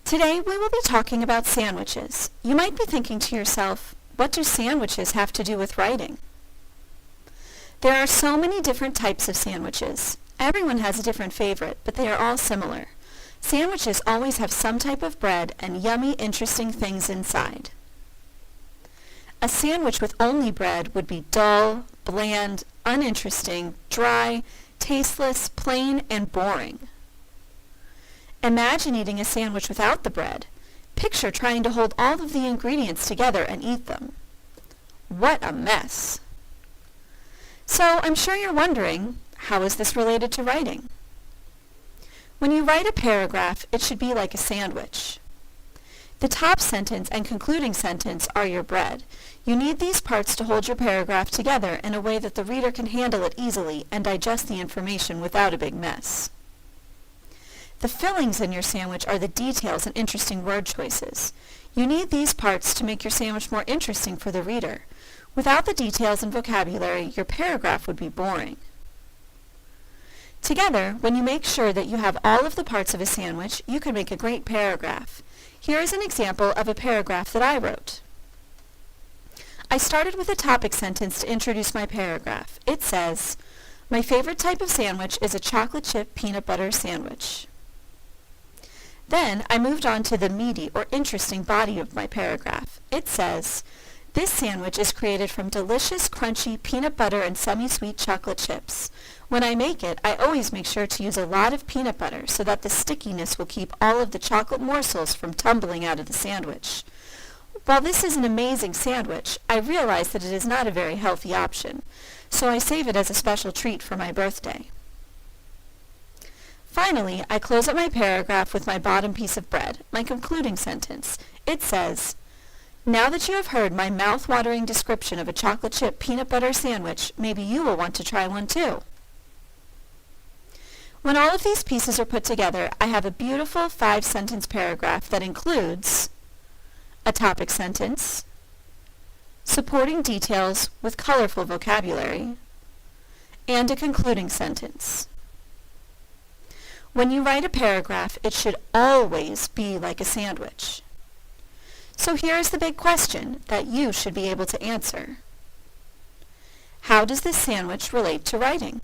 Today we will be talking about sandwiches. You might be thinking to yourself, what do sandwiches have to do with writing? There are so many different types of sandwiches. Everyone has a different favorite, but they are all similar. Sandwiches always have some type of bread and yummy, interesting things inside. A sandwich with only bread would be dull, bland, uninteresting, dry, tasteless, plain, and boring. Imagine eating a sandwich without the bread. Picture trying to hold all of the ingredients together and eat them. What a mess! So I'm sure you're wondering, how is this related to writing? When you write a paragraph, it should be like a sandwich. The top sentence and concluding sentence are your bread. You need these parts to hold your paragraph together in a way that the reader can handle it easily and digest the information without a big mess. The fillings in your sandwich are the details and interesting word choices. You need these parts to make your sandwich more interesting for the reader. Without the details and vocabulary, your paragraph would be boring. Together, when you make sure that you have all of the parts of a sandwich, you can make a great paragraph. Here is an example of a paragraph that I wrote. I started with a topic sentence to introduce my paragraph. It says, "My favorite type of sandwich is a chocolate chip peanut butter sandwich." Then I moved on to the meaty or interesting body of my paragraph. It says, "This sandwich is created from delicious, crunchy peanut butter and semi-sweet chocolate chips. When I make it, I always make sure to use a lot of peanut butter so that the stickiness will keep all of the chocolate morsels from tumbling out of the sandwich. While this is an amazing sandwich, I realize that it is not a very healthy option, so I save it as a special treat for my birthday." Finally, I close up my paragraph with my bottom piece of bread, my concluding sentence. It says, "Now that you have heard my mouth-watering description of a chocolate chip peanut butter sandwich, maybe you will want to try one too." When all of these pieces are put together, I have a beautiful 5-sentence paragraph that includes a topic sentence, supporting details with colorful vocabulary, and a concluding sentence. When you write a paragraph, it should always be like a sandwich. So here is the big question that you should be able to answer. How does this sandwich relate to writing?